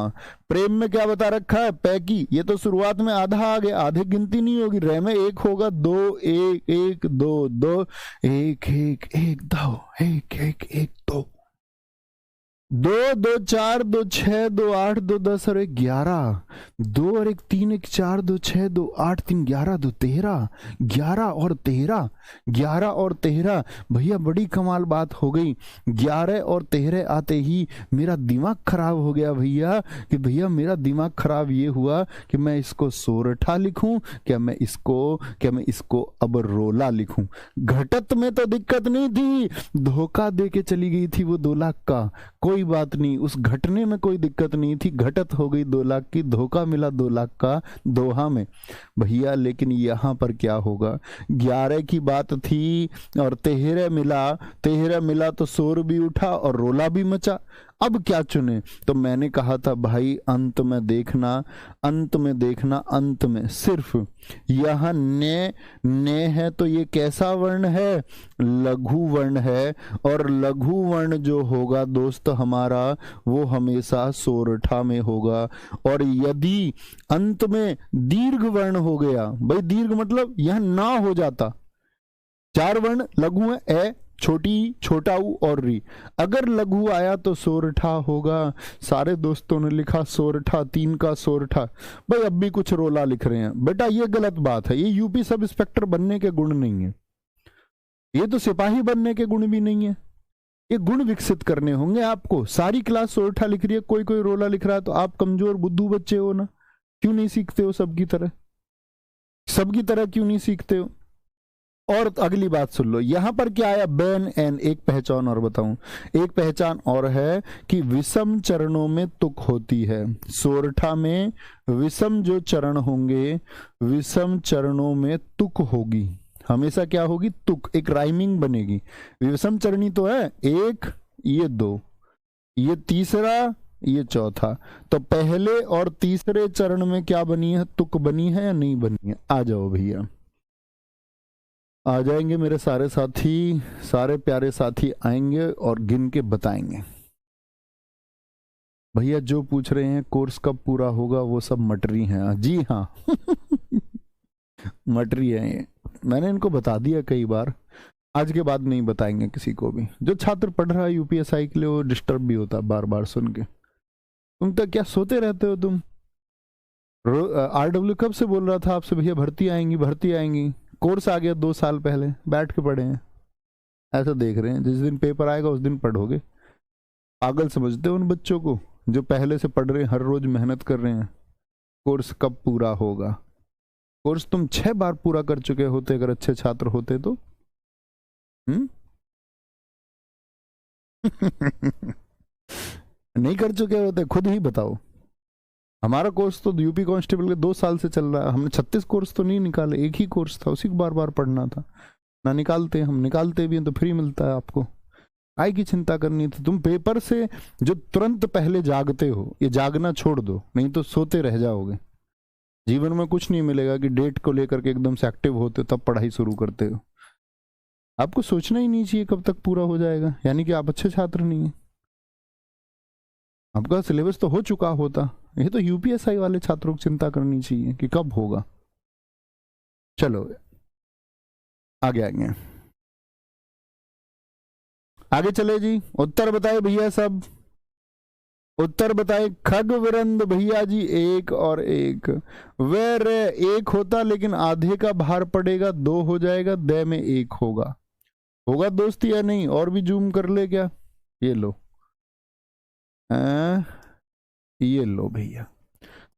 प्रेम में क्या बता रखा है? पैकी। ये तो शुरुआत में आधा आ गया, आधे गिनती नहीं होगी। रे में 1 होगा, 2 1 1 2 2 1 1 1 2 1 1 1 2 2 2 4 2 6 2 8 2 10 और 1 11 2 और 1 3 1 4 2 6 2 8 3 11 2 13 11 और 13 11 और 13 भैया बड़ी कमाल बात हो गई। 11 और 13 आते ही मेरा दिमाग खराब हो गया भैया, कि भैया मेरा दिमाग खराब ये हुआ कि मैं इसको सोरठा लिखूं, क्या मैं इसको अब रोला लिखूं। घटत में तो दिक्कत नहीं थी, धोखा दे के चली गई थी वो 2 लाख का, कोई बात नहीं, उस घटने में कोई दिक्कत नहीं थी। घटत हो गई 2 लाख की, धोखा मिला 2 लाख का दोहा में भैया। लेकिन यहां पर क्या होगा? 11 की बात थी और 13 मिला तो शोर भी उठा और रोला भी मचा। अब क्या चुने? तो मैंने कहा था भाई अंत में देखना, अंत में देखना, अंत में सिर्फ यह ने है तो ये कैसा वर्ण है? लघु वर्ण है, और लघु वर्ण जो होगा दोस्त हमारा वो हमेशा सोरठा में होगा। और यदि अंत में दीर्घ वर्ण हो गया, भाई दीर्घ मतलब यह ना हो जाता, 4 वर्ण लघु है, ए छोटी छोटा ऊ और री, अगर लघु आया तो सोरठा होगा। सारे दोस्तों ने लिखा सोरठा, 3 का सोरठा। भाई अब भी कुछ रोला लिख रहे हैं, बेटा ये गलत बात है। ये यूपी सब इंस्पेक्टर बनने के गुण नहीं है, ये तो सिपाही बनने के गुण भी नहीं है। ये गुण विकसित करने होंगे आपको। सारी क्लास सोरठा लिख रही है, कोई कोई रोला लिख रहा है, तो आप कमजोर बुद्धू बच्चे हो ना, क्यों नहीं सीखते हो सबकी तरह क्यों नहीं सीखते हो? और अगली बात सुन लो, यहां पर क्या आया? बैन एन। एक पहचान और बताऊं, एक पहचान और है कि विषम चरणों में तुक होती है। सोरठा में विषम जो चरण होंगे, विषम चरणों में तुक होगी, हमेशा क्या होगी? तुक, एक राइमिंग बनेगी। विषम चरणी तो है 1, ये 2, ये तीसरा, ये चौथा, तो पहले और तीसरे चरण में क्या बनी है? तुक बनी है या नहीं बनी है? आ जाओ भैया, आ जाएंगे मेरे सारे साथी, सारे प्यारे साथी आएंगे और गिन के बताएंगे। भैया जो पूछ रहे हैं कोर्स कब पूरा होगा, वो सब मटरी हैं। जी हाँ मटरी है ये, मैंने इनको बता दिया कई बार, आज के बाद नहीं बताएंगे किसी को भी। जो छात्र पढ़ रहा है यूपीएसआई के लिए वो डिस्टर्ब भी होता बार बार सुन के। तुम तो क्या सोते रहते हो तुम? आरडब्ल्यू कब से बोल रहा था आपसे भैया भर्ती आएंगी, कोर्स आ गया 2 साल पहले, बैठ के पढ़े हैं। ऐसा देख रहे हैं जिस दिन पेपर आएगा उस दिन पढ़ोगे। पागल समझते हो उन बच्चों को जो पहले से पढ़ रहे हैं, हर रोज मेहनत कर रहे हैं। कोर्स कब पूरा होगा? कोर्स तुम 6 बार पूरा कर चुके होते अगर अच्छे छात्र होते तो। नहीं कर चुके होते, खुद ही बताओ। हमारा कोर्स तो यूपी कांस्टेबल के 2 साल से चल रहा है, हमने 36 कोर्स तो नहीं निकाले, एक ही कोर्स था, उसी को बार बार पढ़ना था ना। निकालते हम निकालते भी हैं तो फ्री मिलता है आपको, आय की चिंता करनी थी। तुम पेपर से जो तुरंत पहले जागते हो, ये जागना छोड़ दो, नहीं तो सोते रह जाओगे। जीवन में कुछ नहीं मिलेगा कि डेट को लेकर के एकदम से एक्टिव होते तब पढ़ाई शुरू करते हो। आपको सोचना ही नहीं चाहिए कब तक पूरा हो जाएगा, यानी कि आप अच्छे छात्र नहीं है। आपका सिलेबस तो हो चुका होता, ये तो यूपीएसआई वाले छात्रों को चिंता करनी चाहिए कि कब होगा। चलो आगे आगे आगे चले जी। उत्तर बताए भैया सब, उत्तर बताए। खग विरंद भैया जी 1 और 1। वे रे 1 होता लेकिन आधे का भार पड़ेगा, 2 हो जाएगा, दे में 1 होगा। होगा दोस्त या नहीं? और भी जूम कर ले क्या? ये लो, ये लो भैया।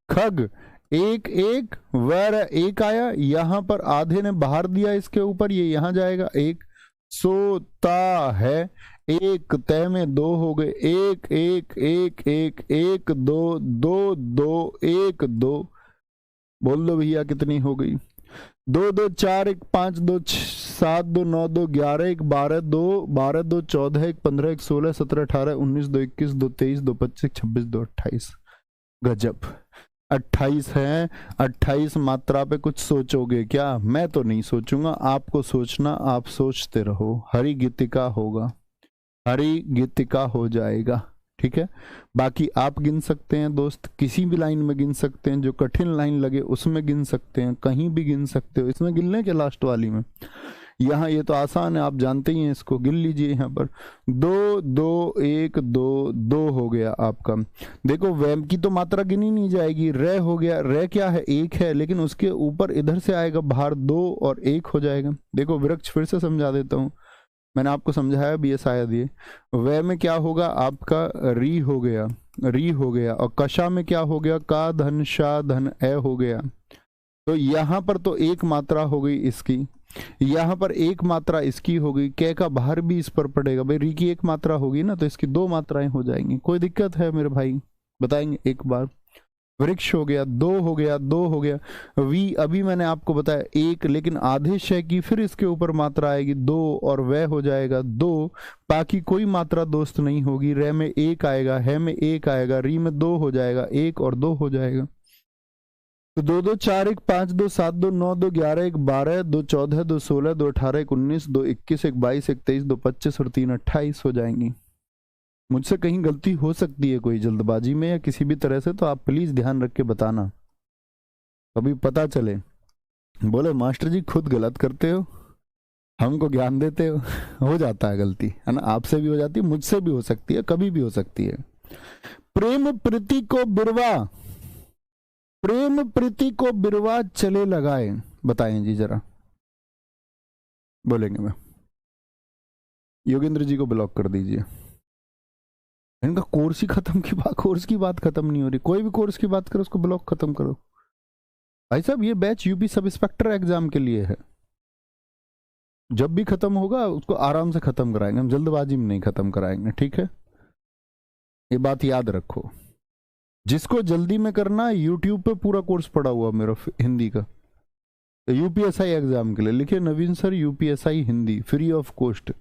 खग 1 1, वर 1 आया, यहां पर आधे ने बाहर दिया इसके ऊपर, ये यहां जाएगा 1। सोता है 1, तय में 2 हो गए, 1 1 1 1 1 2 2 2 1 2। बोल दो भैया कितनी हो गई? 2 2 4 1 5 2 7 2 9 2 11 1 12 2 12 2 14 1 15 1 16 17 18 19 2 21 2 23 2 25 26 2 28। गजब 28 है। 28 मात्रा पे कुछ सोचोगे क्या? मैं तो नहीं सोचूंगा, आपको सोचना, आप सोचते रहो। हरि गीतिका होगा, हरि गीतिका हो जाएगा, ठीक है। बाकी आप गिन सकते हैं दोस्त, किसी भी लाइन में गिन सकते हैं, जो कठिन लाइन लगे उसमें गिन सकते हैं, कहीं भी गिन सकते हो। इसमें गिन लें क्या लास्ट वाली में? यहाँ ये तो आसान है, आप जानते ही हैं, इसको गिन लीजिए। यहाँ पर 2 2 1 2 2 हो गया आपका। देखो वैम की तो मात्रा गिनी नहीं जाएगी। रे हो गया, रे क्या है? 1 है, लेकिन उसके ऊपर इधर से आएगा भार 2 और 1 हो जाएगा। देखो वृक्ष फिर से समझा देता हूँ, मैंने आपको समझाया भी है शायद। ये वह में क्या होगा आपका? री हो गया, री हो गया। और कशा में क्या हो गया? का धन शा धन ए हो गया। तो यहाँ पर तो 1 मात्रा हो गई इसकी, यहाँ पर 1 मात्रा इसकी हो गई। कै का बाहर भी इस पर पड़ेगा भाई, री की 1 मात्रा होगी ना, तो इसकी 2 मात्राएं हो जाएंगी। कोई दिक्कत है मेरे भाई? बताएंगे एक बार। वृक्ष हो गया, 2 हो गया, 2 हो गया। वी अभी मैंने आपको बताया 1, लेकिन आधे शय की फिर इसके ऊपर मात्रा आएगी 2 और वह हो जाएगा 2। बाकी कोई मात्रा दोस्त नहीं होगी। रे में 1 आएगा, है में 1 आएगा, री में 2 हो जाएगा, 1 और 2 हो जाएगा। तो 2 2 4 1 5 2 7 2 9 2 11 1 12 2 14 2 16 2 18 1 19 2 21 1 22 1 23 2 25 और 3 28 हो जाएंगी। मुझसे कहीं गलती हो सकती है कोई जल्दबाजी में या किसी भी तरह से, तो आप प्लीज ध्यान रख के बताना, कभी पता चले बोले मास्टर जी खुद गलत करते हो, हमको ज्ञान देते हो जाता है गलती, है ना। आपसे भी हो जाती है, मुझसे भी हो सकती है, कभी भी हो सकती है। प्रेम प्रीति को बिरवा, प्रेम प्रीति को बिरवा चले लगाए, बताएं जी जरा, बोलेंगे। मैं योगेंद्र जी को ब्लॉक कर दीजिए, इनका कोर्स ही खत्म की बात, कोर्स की बात खत्म नहीं हो रही। कोई भी कोर्स की बात करो उसको ब्लॉक खत्म करो। भाई साहब ये batch UP sub inspector exam के लिए है, जब भी खत्म होगा उसको आराम से खत्म कराएंगे, हम जल्दबाजी में नहीं खत्म कराएंगे, ठीक है। ये बात याद रखो। जिसको जल्दी में करना है, यूट्यूब पे पूरा कोर्स पड़ा हुआ मेरा हिंदी का, यूपीएसआई एग्जाम के लिए। लिखिए Naveen sir UPSI Hindi, free of cost.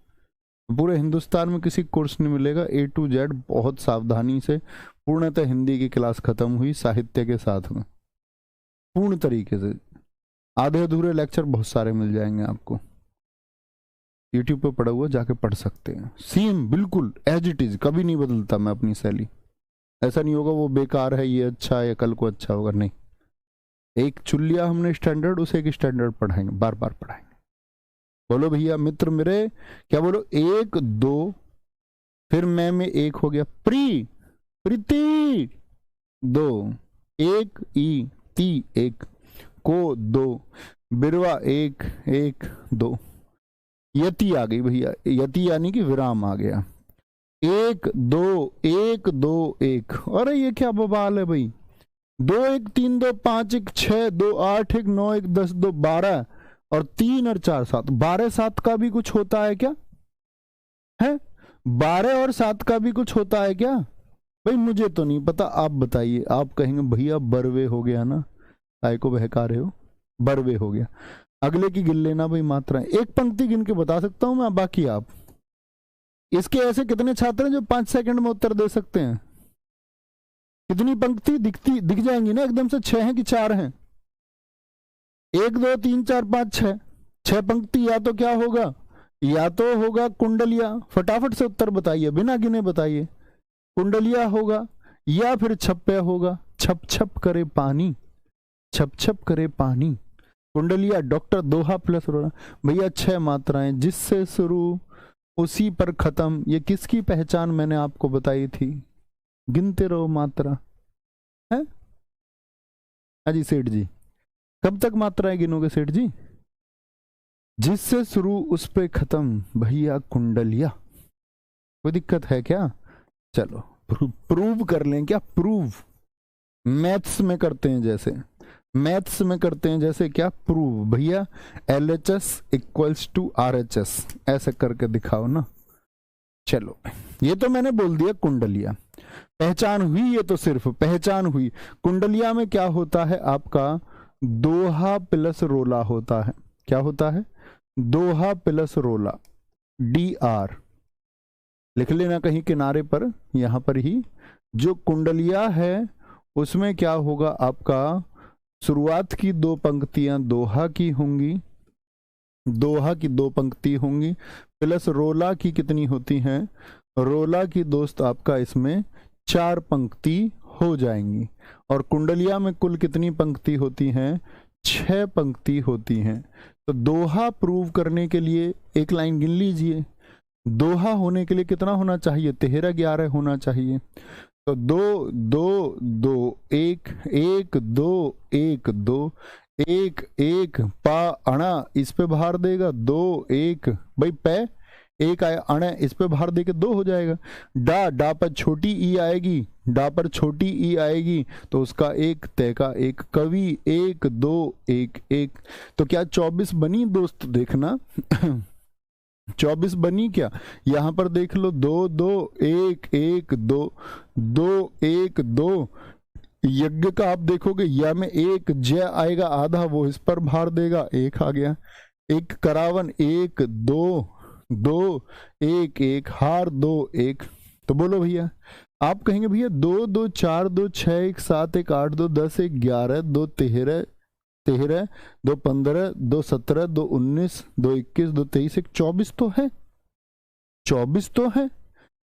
पूरे हिंदुस्तान में किसी कोर्स नहीं मिलेगा, A to Z बहुत सावधानी से। पूर्णतः हिंदी की क्लास खत्म हुई साहित्य के साथ में, पूर्ण तरीके से। आधे अधूरे लेक्चर बहुत सारे मिल जाएंगे आपको, यूट्यूब पे पड़ा हुआ, जाके पढ़ सकते हैं। सेम बिल्कुल एज इट इज, कभी नहीं बदलता मैं अपनी शैली। ऐसा नहीं होगा वो बेकार है ये अच्छा है या कल को अच्छा होगा, नहीं। एक चुन लिया हमने स्टैंडर्ड, उसे एक स्टैंडर्ड पढ़ाएंगे, बार बार पढ़ाएंगे। बोलो भैया मित्र मेरे, क्या बोलो? 1 2, फिर मैं में 1 हो गया। प्री प्रीति 2, 1 ई ती 1 को 2, बिरवा 1 1 2। यति आ गई भैया, यति यानी कि विराम आ गया। 1 2 1 2 1। अरे ये क्या बवाल है भाई? 2 1 3 2 5 1 6 2 8 1 9 1 10 2 12 और 3 और 4 7। 12 7 का भी कुछ होता है क्या? है 12 और 7 का भी कुछ होता है क्या? भाई मुझे तो नहीं पता, आप बताइए। आप कहेंगे भैया बरवे हो गया ना, काय को बहका रहे हो, बरवे हो गया। अगले की गिन लेना भाई मात्रा, एक पंक्ति गिन के बता सकता हूं मैं, बाकी आप। इसके ऐसे कितने छात्र हैं जो 5 सेकंड में उत्तर दे सकते हैं? कितनी पंक्ति दिख जाएंगी ना एकदम से? 6 हैं कि 4 हैं? 1 2 3 4 5 6, 6 पंक्ति। या तो क्या होगा, या तो होगा कुंडलिया, फटाफट से उत्तर बताइए, बिना गिने बताइए। कुंडलिया होगा या फिर छप्पे होगा, छप छप करे पानी, छप छप करे पानी। कुंडलिया, डॉक्टर, दोहा प्लस रोड़ा। भैया 6 मात्राएं, जिससे शुरू उसी पर खत्म। ये किसकी पहचान मैंने आपको बताई थी? गिनते रहो मात्रा है। अजी सेठ जी, कब तक मात्राएं गिनोगे सेठ जी? जिससे शुरू उस पे खत्म। भैया कुंडलिया, कोई दिक्कत है क्या? चलो प्रूव कर लें क्या? प्रूव मैथ्स में करते हैं जैसे, मैथ्स में करते हैं जैसे, क्या प्रूव? भैया LHS इक्वल्स टू RHS, ऐसे करके दिखाओ ना। चलो ये तो मैंने बोल दिया कुंडलिया, पहचान हुई। ये तो सिर्फ पहचान हुई। कुंडलिया में क्या होता है आपका? दोहा प्लस रोला होता है। क्या होता है? दोहा प्लस रोला, DR लिख लेना कहीं किनारे पर, यहां पर ही। जो कुंडलिया है उसमें क्या होगा आपका? शुरुआत की 2 पंक्तियां दोहा की होंगी, दोहा की 2 पंक्ति होंगी, प्लस रोला की कितनी होती हैं? रोला की दोस्त आपका इसमें 4 पंक्ति हो जाएंगी। और कुंडलिया में कुल कितनी पंक्ति होती हैं? 6 पंक्ति होती हैं। तो दोहा प्रूव करने के लिए एक लाइन गिन लीजिए। दोहा होने के लिए कितना होना चाहिए? 13 11 होना चाहिए। तो 2 2 2 1 1 2 1 2 1 1 पा अणा इस पे भार देगा 2 1, भाई पै 1 आया, अणा इस पे भार दे के 2 हो जाएगा। डा पर छोटी ई आएगी, डा पर छोटी ई आएगी तो उसका 1, तय का 1, कवि 1 2 1 1। तो क्या 24 बनी दोस्त? देखना 24 बनी क्या? यहां पर देख लो, 2 2 1 1 2 2 1 2। यज्ञ का आप देखोगे, या में 1 जय आएगा आधा, वो इस पर भार देगा, 1 आ गया। 1 करावन 1 2 2 1 1, हार 2 1। तो बोलो भैया, आप कहेंगे भैया 2 2 4 2 6 1 7 1 8 2 10 1 11 2 13 13 2 15 2 17 2 19 2 21 2 23 1 24 तो है, 24 तो है।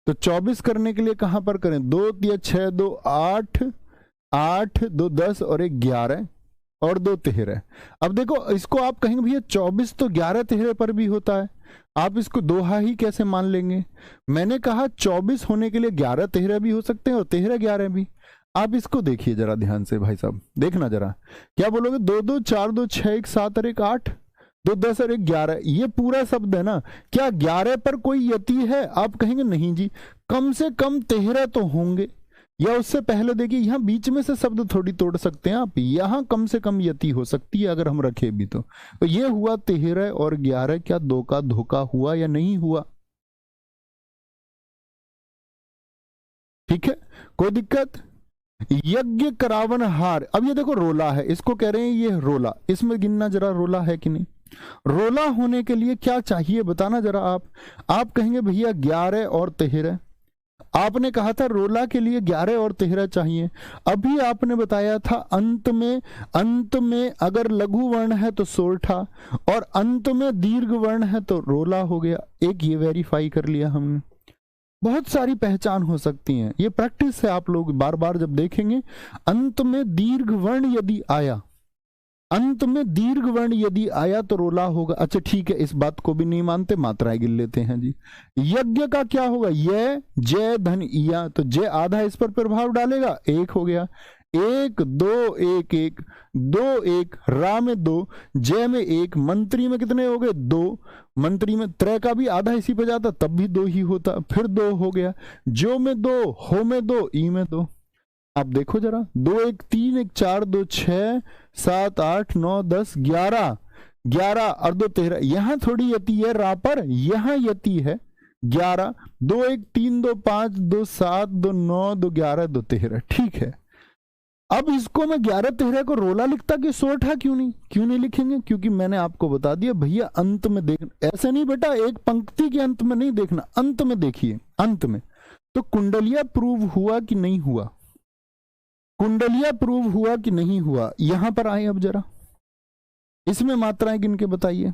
तो 24 करने के लिए कहां पर करें? 2 या 6 2 8 8 2 10 और 1 11 और 2 13। अब देखो इसको आप कहेंगे भैया 24 तो 11 13 पर भी होता है, आप इसको दोहा ही कैसे मान लेंगे? मैंने कहा 24 होने के लिए 11 13 भी हो सकते हैं और 13 11 भी। आप इसको देखिए जरा ध्यान से भाई साहब, देखना जरा, क्या बोलोगे? 2 2 4 2 6 1 7 और 1 8 2 10 और 1 11, ये पूरा शब्द है ना? क्या 11 पर कोई यति है? आप कहेंगे नहीं जी, कम से कम 13 तो होंगे, या उससे पहले देखिए यहाँ बीच में से शब्द थोड़ी तोड़ सकते हैं आप, यहाँ कम से कम यति हो सकती है अगर हम रखे भी तो ये हुआ 13 और 11, क्या 2 का धोखा हुआ या नहीं हुआ? ठीक है, कोई दिक्कत? यज्ञ करावन हार, अब ये देखो रोला है, इसको कह रहे हैं ये रोला, इसमें गिनना जरा रोला है कि नहीं। रोला होने के लिए क्या चाहिए बताना जरा आप कहेंगे भैया 11 और 13, आपने कहा था रोला के लिए 11 और 13 चाहिए। अभी आपने बताया था अंत में अगर लघु वर्ण है तो सोरठा, और अंत में दीर्घ वर्ण है तो रोला हो गया। एक ये वेरीफाई कर लिया हमने। बहुत सारी पहचान हो सकती हैं, ये प्रैक्टिस है, आप लोग बार बार जब देखेंगे। अंत में दीर्घ वर्ण यदि आया, अंत में दीर्घ वर्ण यदि आया तो रोला होगा। अच्छा ठीक है, इस बात को भी नहीं मानते, मात्राएं गिन लेते हैं जी। यज्ञ का क्या होगा? ये जय धन इया, तो जय आधा इस पर प्रभाव डालेगा, 1 हो गया। 1 2 1 1 2 1, रा में 2, जय में 1, मंत्री में कितने हो गए? 2, मंत्री में त्रय का भी आधा इसी पे जाता तब भी 2 ही होता, फिर 2 हो गया। जो में 2, हो में 2, ई में 2। आप देखो जरा, 2 1 3 1 4 2 6 7 8 9 10 11 11 और 2 13। यहां थोड़ी यति है रा पर, यहां यति है, 11, 2 1 3 2 5 2 7 2 9 2 11 2 13। ठीक है, अब इसको मैं 11 13 को रोला लिखता कि सोरठा क्यों नहीं लिखेंगे? क्योंकि मैंने आपको बता दिया भैया अंत में देख, ऐसे नहीं बेटा एक पंक्ति के अंत में नहीं देखना, अंत में देखिए, अंत में। तो कुंडलिया प्रूव हुआ कि नहीं हुआ? कुंडलिया प्रूव हुआ कि नहीं हुआ? यहां पर आए अब जरा, इसमें मात्राएं गिन के बताइए।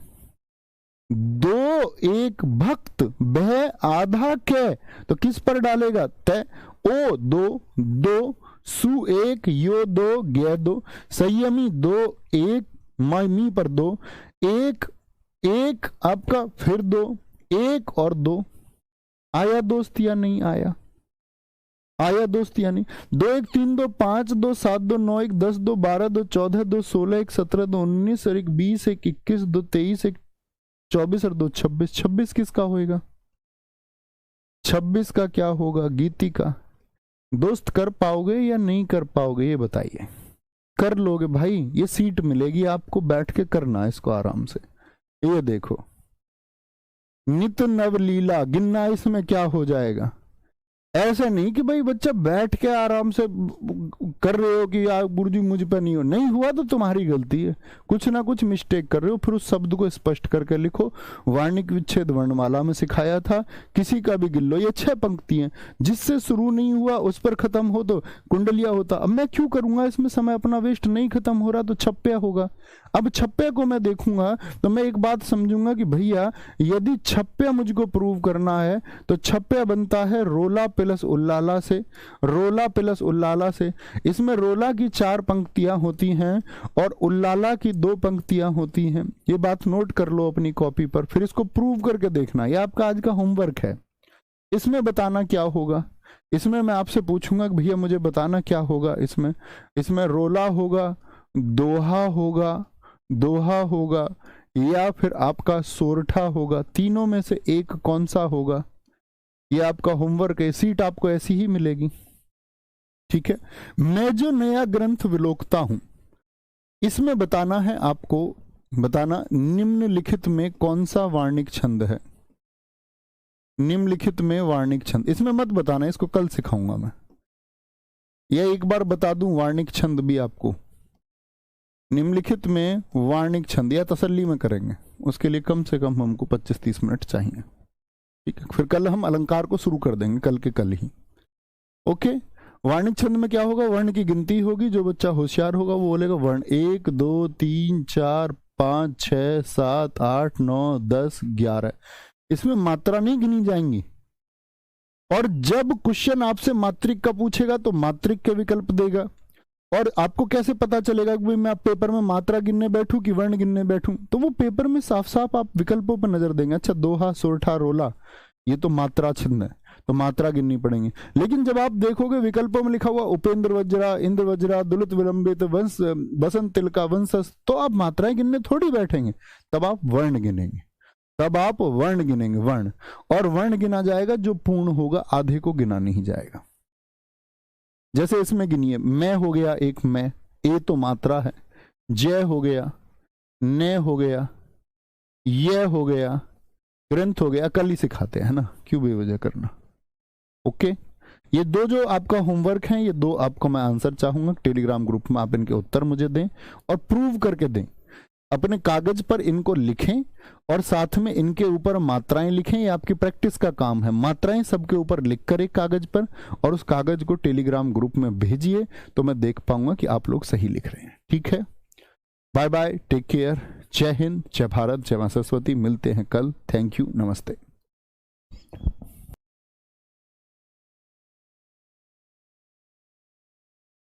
2 1 भक्त बह आधा कै, तो किस पर डालेगा? तय। ओ 2 2 सु 1 यो 2 गे 2, संयमी 2 1 मी पर 2 1 1 आपका फिर 2 1 और 2। आया दोस्त या नहीं आया? आया दोस्त या नहीं? 2 1 3 2 5 2 7 2 9 1 10 2 12 2 14 2 16 1 17 2 19 और 1 20 1 21 2 23 1 24 और 2 26। 26 किसका होएगा? 26 का क्या होगा? गीति का। दोस्त कर पाओगे या नहीं कर पाओगे ये बताइए। कर लोगे भाई, ये सीट मिलेगी आपको, बैठ के करना इसको आराम से। ये देखो, नित नवलीला गिनना, इसमें क्या हो जाएगा? ऐसा नहीं कि भाई बच्चा बैठ के आराम से कर रहे हो कि यार गुरुजी मुझ पे नहीं हो, नहीं हुआ तो तुम्हारी गलती है, कुछ ना कुछ मिस्टेक कर रहे हो, फिर उस शब्द को स्पष्ट करके लिखो। वार्णिक विच्छेद वर्णमाला में सिखाया था, किसी का भी गिन लो, ये 6 पंक्ति हैं, जिससे शुरू नहीं हुआ उस पर खत्म हो तो कुंडलिया होता। अब मैं क्यों करूंगा इसमें समय अपना वेस्ट, नहीं खत्म हो रहा तो छप्पया होगा। अब छप्पे को मैं देखूंगा तो मैं एक बात समझूंगा कि भैया यदि छप्पया मुझको प्रूव करना है तो छप्पया बनता है रोला प्लस उल्लाला से, रोला प्लस उल्लाला से। इसमें रोला की 4 पंक्तियां होती हैं और उल्लाला की 2 पंक्तियां होती हैं। ये बात नोट कर लो अपनी कॉपी पर, फिर इसको प्रूव करके देखना। ये आपका आज का होमवर्क है। इसमें बताना क्या होगा, इसमें मैं आपसे पूछूंगा कि भैया मुझे बताना क्या होगा। इसमें रोला होगा, दोहा होगा, दोहा होगा, या फिर आपका सोरठा होगा। तीनों में से एक कौन सा होगा? ये आपका होमवर्क है, सीट आपको ऐसी ही मिलेगी। ठीक है, मैं जो नया ग्रंथ विलोकता हूं इसमें बताना है आपको, बताना निम्नलिखित में कौन सा वार्णिक छंद है। निम्नलिखित में वार्णिक छंद, इसमें मत बताना, इसको कल सिखाऊंगा मैं। या एक बार बता दूं वार्णिक छंद भी आपको, निम्नलिखित में वार्णिक छंद, या तसल्ली में करेंगे, उसके लिए कम से कम हमको 25-30 मिनट चाहिए। ठीक है, फिर कल हम अलंकार को शुरू कर देंगे, कल के कल ही। ओके, वार्णिक छंद में क्या होगा? वर्ण की गिनती होगी, जो बच्चा होशियार होगा वो बोलेगा वर्ण 1 2 3 4 5 6 7 8 9 10 11। इसमें मात्रा नहीं गिनी जाएंगी। और जब क्वेश्चन आपसे मात्रिक का पूछेगा तो मात्रिक के विकल्प देगा। और आपको कैसे पता चलेगा कि मैं पेपर में मात्रा गिनने बैठूं कि वर्ण गिनने बैठूं? तो वो पेपर में साफ साफ आप विकल्पों पर नजर देंगे। अच्छा, दोहा, सोरठा, रोला, ये तो मात्रा छंद है, तो मात्रा गिननी पड़ेगी। लेकिन जब आप देखोगे विकल्पों में लिखा हुआ उपेंद्र वज्रा, इंद्र वज्रा, दुलित विलंबित, वंश, बसंत तिलका, वंशज, तो आप मात्राएं गिनने थोड़ी बैठेंगे, तब आप वर्ण गिनेंगे, तब आप वर्ण गिनेंगे, वर्ण। और वर्ण गिना जाएगा जो पूर्ण होगा, आधे को गिना नहीं जाएगा। जैसे इसमें गिनिए, मैं हो गया एक मैं, ए तो मात्रा है, जय हो गया, ने हो गया, ये हो गया, ग्रंथ हो गया। कल ही सिखाते हैं ना, क्यों बेवजह करना। ओके, ये 2 जो आपका होमवर्क है, ये 2 आपको मैं आंसर चाहूंगा टेलीग्राम ग्रुप में, आप इनके उत्तर मुझे दें और प्रूव करके दें। अपने कागज पर इनको लिखें और साथ में इनके ऊपर मात्राएं लिखें। ये आपकी प्रैक्टिस का काम है। मात्राएं सबके ऊपर लिख कर एक कागज पर, और उस कागज को टेलीग्राम ग्रुप में भेजिए, तो मैं देख पाऊंगा कि आप लोग सही लिख रहे हैं। ठीक है, बाय बाय, टेक केयर, जय हिंद, जय भारत, जय मां सरस्वती। मिलते हैं कल। थैंक यू, नमस्ते।